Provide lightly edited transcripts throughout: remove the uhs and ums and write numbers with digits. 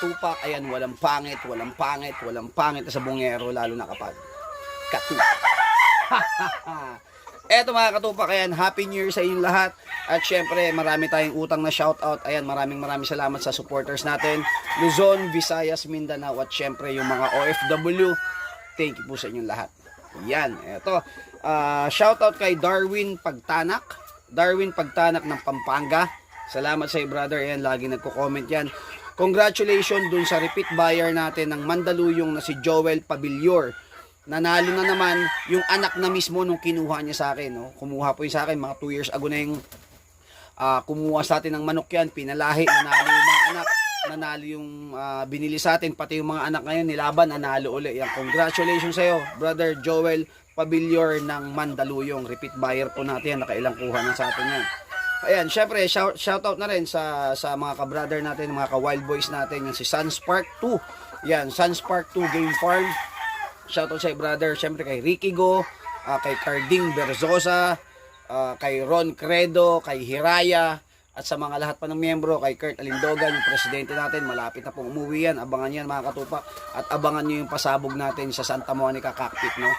katupak, ayan, walang pangit, walang pangit, walang pangit sa bungero, lalo na kapag katupak. Eto mga katupak, ayan, Happy New Year sa inyong lahat. At syempre, marami tayong utang na shoutout. Ayan, maraming salamat sa supporters natin. Luzon, Visayas, Mindanao, at syempre yung mga OFW. Thank you po sa inyong lahat. Yan, eto. Shoutout kay Darwin Pagtanak. Darwin Pagtanak ng Pampanga. Salamat sa iyo, brother. Ayan, lagi nagko-comment yan. Congratulations dun sa repeat buyer natin ng Mandaluyong na si Joel Pabilior. Nanalo na naman yung anak na mismo nung kinuha niya sa akin. No? Kumuha po yung sa akin, mga 2 years ago na yung kumuha sa atin ng manok yan. Pinalahi, nanalo yung mga anak. Nanalo yung binili sa atin. Pati yung mga anak ngayon, nilaban, nanalo uli. Yan, congratulations sa iyo, brother Joel Pabilior ng Mandaluyong. Repeat buyer po natin yan. Nakailang kuha na sa atin yan. Ayan, syempre, shoutout na rin sa mga ka-brother natin, mga ka-wild boys natin, yan si Sunspark 2. Yan, Sunspark 2 Game Farm. Shoutout sa brother, syempre kay Ricky Go, kay Carding Berzosa, kay Ron Credo, kay Hiraya, at sa mga lahat pa ng miyembro, kay Kurt Alindogan, yung presidente natin, malapit na pong umuwi yan. Abangan yan mga katupak, at abangan nyo yung pasabog natin sa Santa Monica Cockpit, no?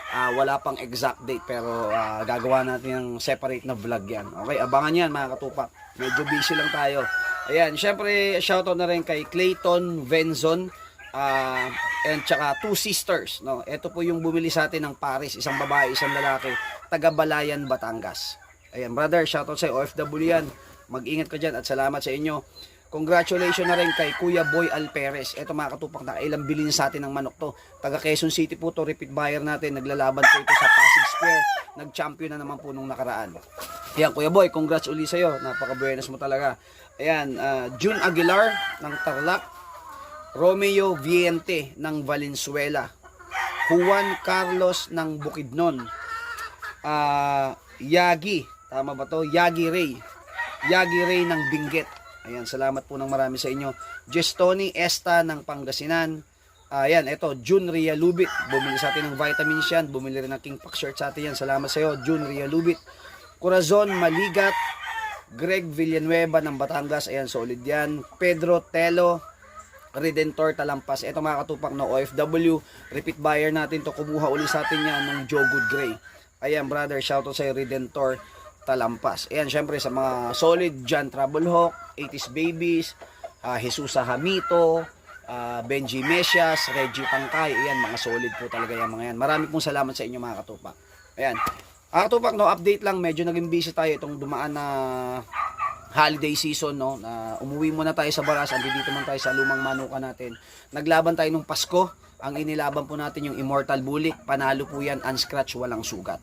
Wala pang exact date pero gagawa natin ng separate na vlog yan. Okay, abangan yan mga katupak. Medyo busy lang tayo. Ayan, syempre shoutout na rin kay Clayton Venzon and tsaka 2 sisters. No? Ito po yung bumili sa atin ng Paris. Isang babae, isang lalaki. Taga Balayan, Batangas. Ayan, brother, shoutout sa OFW yan. Mag-ingat ka dyan at salamat sa inyo. Congratulations na rin kay Kuya Boy Alperes. Ito mga katupak, nakailang bilhin sa atin ng manok to. Taga Quezon City po to, repeat buyer natin. Naglalaban po ito sa Pasig Square. Nag-champion na naman po nung nakaraan. Ayan, Kuya Boy, congrats uli sa'yo. Napaka-buenas mo talaga. Ayan, June Aguilar ng Tarlac. Romeo Viente ng Valenzuela. Juan Carlos ng Bukidnon. Yagi, tama ba to? Yagi Ray. Yagi Ray ng Benguet. Ayan, salamat po ng marami sa inyo. Gestoni Esta ng Pangasinan. Ayan, ito, June Ria Lubit. Bumili sa atin ng vitamins yan. Bumili rin ng King Pack shirt sa atin yan. Salamat sa iyo, June Ria Lubit. Corazon Maligat. Greg Villanueva ng Batangas. Ayan, solid yan. Pedro Telo Redentor Talampas. Ito mga katupak no OFW. Repeat buyer natin to. Kumuha uli sa atin yan ng Joe Good Gray. Ayan, brother, shoutout sa iyo, Redentor Talampas. Ayan, syempre sa mga solid, John Troublehawk, 80s Babies, Jesusa Hamito, Benji Mesias, Reggie Tangkay. Ayan, mga solid po talaga yan mga yan. Marami pong salamat sa inyo mga katupak. Ayan. Katupak, no, update lang. Medyo naging busy tayo itong dumaan na holiday season, no. Umuwi muna tayo sa Baras. Andito man tayo sa lumang manuka natin. Naglaban tayo nung Pasko. Ang inilaban po natin yung Immortal Bulik. Panalo po yan, unscratch, walang sugat.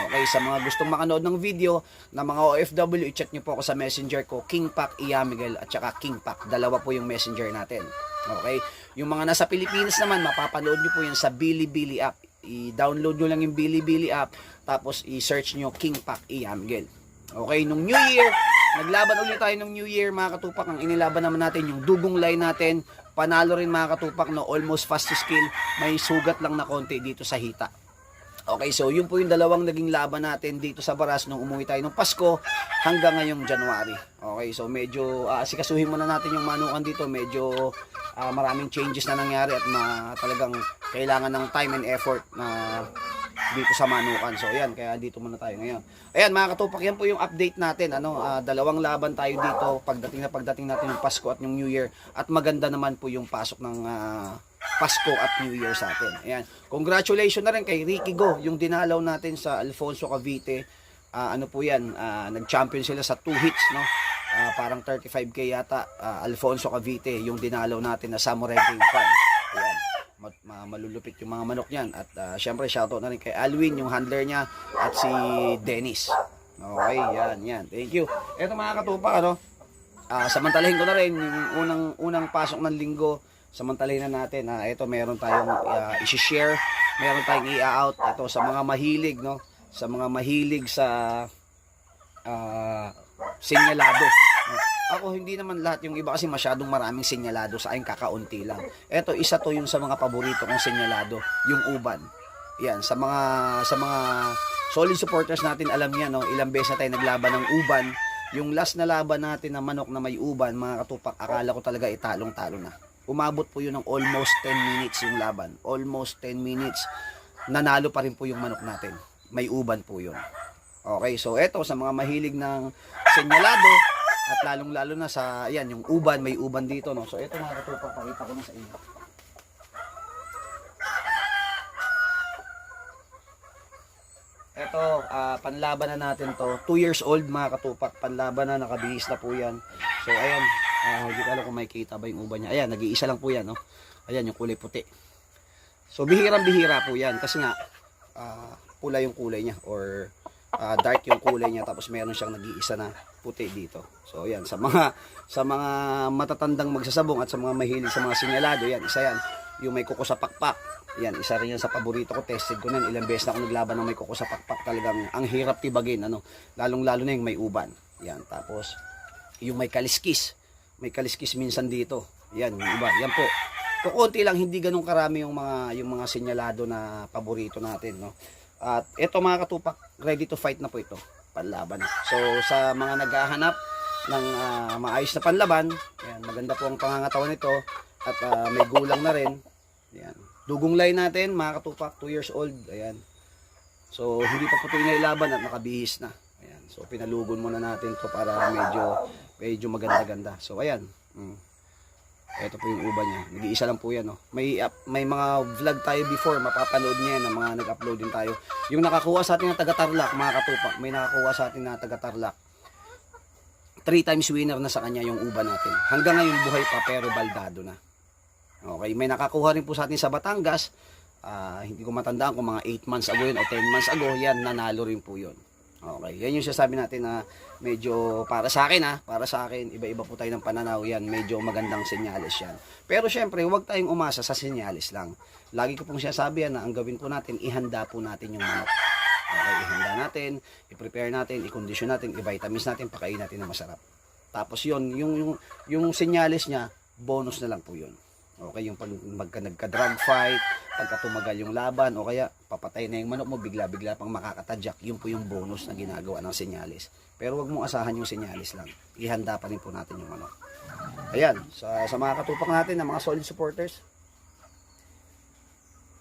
Okay, sa mga gustong makanood ng video na mga OFW, i-chat nyo po ako sa messenger ko, King Pack Iyamigel at saka King Pack. Dalawa po yung messenger natin. Okay, yung mga nasa Pilipinas naman, mapapanood nyo po yan sa Bilibili app. I-download nyo lang yung Bilibili app, tapos i-search nyo King Pack Iyamigel. Okay, nung New Year, naglaban ulit tayo nung New Year mga katupak. Ang inilaban naman natin yung dugong line natin. Panalo rin mga katupak, no, almost fast to skill. May sugat lang na konti dito sa hita. Okay, so yun po yung dalawang naging laban natin dito sa Baras nung umuwi tayo ng Pasko hanggang ngayong January. Okay, so medyo asikasuhin muna natin yung manukan dito. Medyo maraming changes na nangyari at talagang kailangan ng time and effort na dito sa manukan. So ayan, kaya dito muna tayo ngayon. Ayan mga katupak, yan po yung update natin. Dalawang laban tayo dito pagdating natin ng Pasko at yung New Year. At maganda naman po yung pasok ng Pasko at New Year sa atin. Ayan. Congratulations na rin kay Ricky Go, yung dinalaw natin sa Alfonso Cavite. Ano po yan, nag-champion sila sa 2 hits, no? Parang 35k yata. Alfonso Cavite, yung dinalaw natin na Samurai Game Farm. Ayan. Malulupit yung mga manok niyan. At syempre shoutout na rin kay Alwin, yung handler niya, at si Dennis. Okay, yan. Thank you. Eto mga katupak, ano? Samantalahin ko na rin yung unang pasok ng linggo. Samantalahin na natin. Ito meron tayong i-share, meron tayong i-out. Ito sa mga mahilig, no? Sa mga mahilig sa sinyalado. Ako hindi naman lahat, yung iba kasi masyadong maraming sinyalado, sa akin kakaunti lang. Ito isa to yung sa mga paborito kong sinyalado, yung uban. Yan, sa mga solid supporters natin alam niya, no, ilang beses na tayo naglaban ng uban. Yung last na laban natin na manok na may uban, mga katupak, akala ko talaga italong-talo na. umabot po yun ng almost 10 minutes yung laban. Almost 10 minutes. Nanalo pa rin po yung manok natin. May uban po yun. Okay, so eto sa mga mahilig ng senyalado at lalong-lalo na sa, ayan, yung uban, may uban dito, no? So eto mga katupak, pakita ko na sa inyo. Eto, panlaban na natin to. 2 years old mga katupak, panlaban na, nakabihis na po yan. So ayan, hindi ko alam kung makikita ba yung uban niya. Ayan, nag-iisa lang po yan, no? Ayan, yung kulay puti. So bihirang-bihira po yan kasi nga pula yung kulay niya or dark yung kulay niya, tapos meron siyang nag-iisa na puti dito. So ayan, sa mga matatandang magsasabong at sa mga mahilig sa mga sinyalado, yan, isa yan, yung may kuko sa pakpak. Yan, isa rin yan sa paborito ko, tested ko nan, ilang beses na ako naglaban ng may kuko sa pakpak, talagang ang hirap tibagin, ano, lalong-lalo na yung may uban. Yan, tapos yung may kaliskis minsan dito. Yan, yung iba, yan po. Kukunti lang, hindi ganun karami yung mga sinyalado na paborito natin, no. At ito mga katupak, ready to fight na po ito, panlaban. So sa mga naghahanap ng maayos na panlaban, ayan, maganda po ang pangangatawan nito at may gulang na rin. Ayan. Dugong line natin mga katupak, 2 years old. Ayan. So hindi pa po ito inailaban at nakabihis na. Ayan. So pinalugon muna natin to para medyo maganda-ganda. So ayan. Ito po yung uban niya. Nag-iisa lang po yan. No? May mga vlog tayo before. Mapapanood niya yan. Ng mga nag-upload din tayo. Yung nakakuha sa atin na taga-Tarlac, mga katupak. May nakakuha sa atin na taga-Tarlac. 3 times winner na sa kanya yung uban natin. Hanggang ngayon buhay pa pero baldado na. Okay. May nakakuha rin po sa atin sa Batangas. Hindi ko matandaan kung mga 8 months ago yun o 10 months ago. Yan, nanalo rin po yun. Okay, yan yung sasabi natin na medyo para sa akin, iba-iba po tayo ng pananaw yan, medyo magandang senyales yan. Pero syempre, huwag tayong umasa sa senyales lang. Lagi ko pong sinasabi yan na ang gawin po natin, ihanda po natin yung manok. Okay, ihanda natin, i-prepare natin, i-condition natin, i-vitamins natin, pakain natin na masarap. Tapos yun, yung senyales niya, bonus na lang po yun. Okay, yung pag nagka-drug fight, pagka tumagal yung laban, o kaya papatay na yung manok mo, bigla-bigla pang makakatadyak, yun po yung bonus na ginagawa ng senyalis. Pero wag mong asahan yung senyalis lang. Ihanda pa rin po natin yung manok. Ayan, sa mga katupak natin, na mga solid supporters.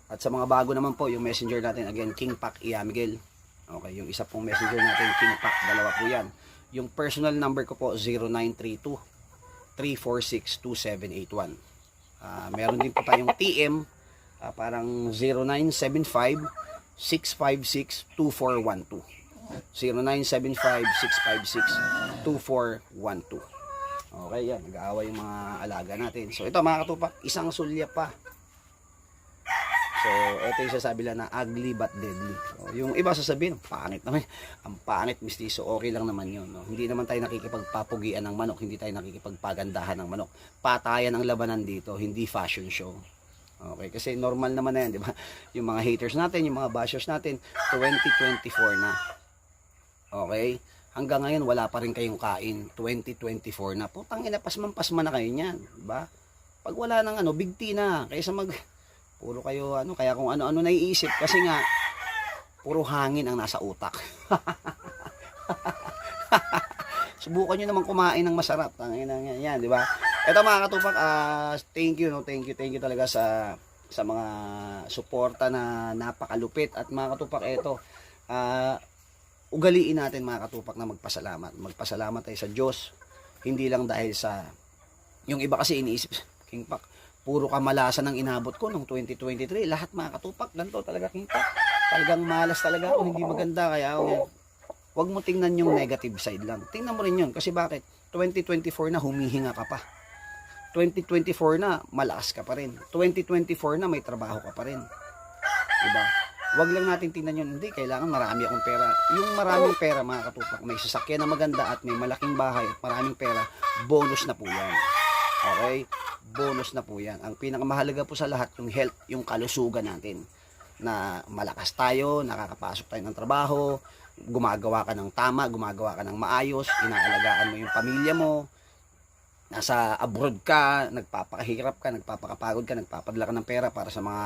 At sa mga bago naman po, yung messenger natin, again, King Pac Iamigel. Okay, yung isa pong messenger natin, King Pac, dalawa po yan. Yung personal number ko po, 0932-346-2781. Meron din po tayong TM, parang 0975-656-2412. 0975-656-2412. Okay, yan, nag-aaway yung mga alaga natin. So ito mga katupak, isang sulya pa. So ito yung sasabi lang na ugly but deadly. So, yung iba sasabihin, pangit naman, ang pangit mistiso, okay lang naman yun, no? Hindi naman tayo nakikipagpapugian ng manok, hindi tayo nakikipagpagandahan ng manok. Patayan ang labanan dito, hindi fashion show. Okay, kasi normal naman na yan, di ba? Yung mga haters natin, yung mga bashers natin, 2024 na. Okay? Hanggang ngayon wala pa rin kayong kain. 2024 na. Putang ina, pasman na kayo niyan, di ba? Pag wala nang big T na, kaysa puro kayo kaya kung ano-ano naiisip kasi nga puro hangin ang nasa utak. Subukan niyo naman kumain ng masarap. Tangina yan, di ba? Ito mga katupak, thank you talaga sa mga suporta na napakalupit. At mga katupak, ito ugaliin natin mga katupak na magpasalamat tayo sa Diyos, hindi lang dahil sa yung iba kasi iniisip, King Pac, puro kamalasan ang inabot ko noong 2023, lahat mga katupak, ganito talaga King Pac, talagang malas talaga ako, hindi maganda, kaya wag mo tingnan yung negative side lang, tingnan mo rin yun, kasi bakit 2024 na humihinga ka pa, 2024 na malakas ka pa rin, 2024 na may trabaho ka pa rin, diba? Wag lang natin tingnan yun, hindi, kailangan marami akong pera. Yung maraming pera mga katupak, may sasakyan na maganda at may malaking bahay at maraming pera, bonus na po yan. Okay? Bonus na po yan. Ang pinakamahalaga po sa lahat, yung health, yung kalusugan natin. Na malakas tayo, nakakapasok tayo ng trabaho, gumagawa ka ng tama, gumagawa ka ng maayos, inaalagaan mo yung pamilya mo, nasa abroad ka, nagpapakahirap ka, nagpapakapagod ka, nagpapadala ka ng pera para sa mga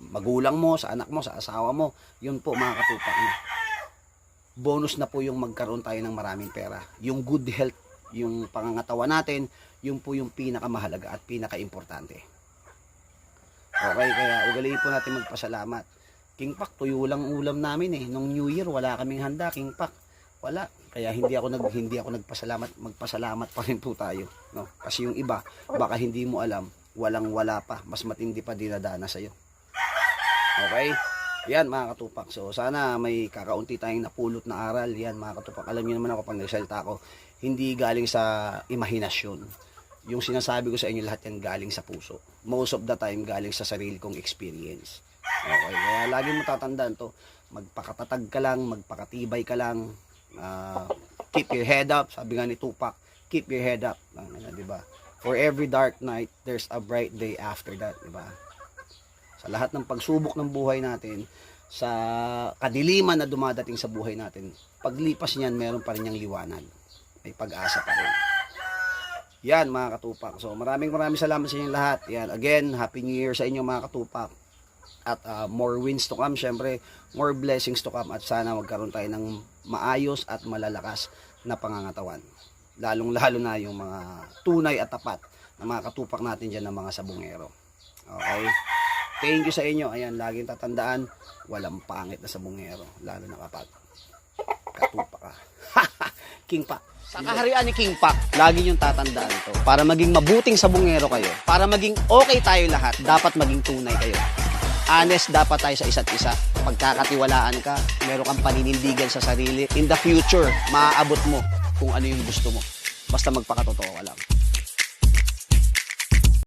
magulang mo, sa anak mo, sa asawa mo. Yun po mga katupak. Bonus na po yung magkaroon tayo ng maraming pera. Yung good health, yung pangangatawan natin, Yun po yung pinakamahalaga at pinakaimportante. Okay, kaya ugaliin po natin magpasalamat. King Pak, tuyo lang ulam namin eh. Nung New Year, wala kaming handa, King Pak. Wala. Kaya hindi ako nagpasalamat, magpasalamat pa rin po tayo, no? Kasi yung iba, baka hindi mo alam, walang-wala pa, mas matindi pa dinadana sa iyo. Okay? Yan mga katupak. So sana may kakaunti tayong napulot na aral. Yan mga katupak. Alam niyo naman ako pag nagsalita ako, hindi galing sa imahinasyon. Yung sinasabi ko sa inyo lahat yan galing sa puso. Most of the time galing sa sarili kong experience. Okay? Kaya lagi mo tatandaan to. Magpakatatag ka lang, magpakatibay ka lang. Keep your head up, sabi nga ni Tupac, keep your head up, diba? For every dark night there's a bright day after that, diba? Sa lahat ng pagsubok ng buhay natin, sa kadiliman na dumadating sa buhay natin, paglipas niyan meron pa rin niyang liwanag, may pag-asa pa rin. Yan mga katupak. So maraming salamat sa inyo lahat. Yan, again, happy new year sa inyo mga katupak. At more wins to come, syempre more blessings to come, at sana magkaroon tayo ng maayos at malalakas na pangangatawan, lalong lalo na yung mga tunay at tapat na mga katupak natin dyan ng mga sabungero. Okay, thank you sa inyo. Ayan, laging tatandaan, walang pangit na sabungero, lalo na kapag katupak ka. King Pak, sa kaharian ni King Pak, lagi niyong tatandaan to. Para maging mabuting sabungero kayo, para maging okay tayo lahat, dapat maging tunay kayo. Honest dapat tayo sa isa't isa. Pagkakatiwalaan ka, meron kang paninindigan sa sarili. In the future, maaabot mo kung ano yung gusto mo. Basta magpakatotoo ka lang.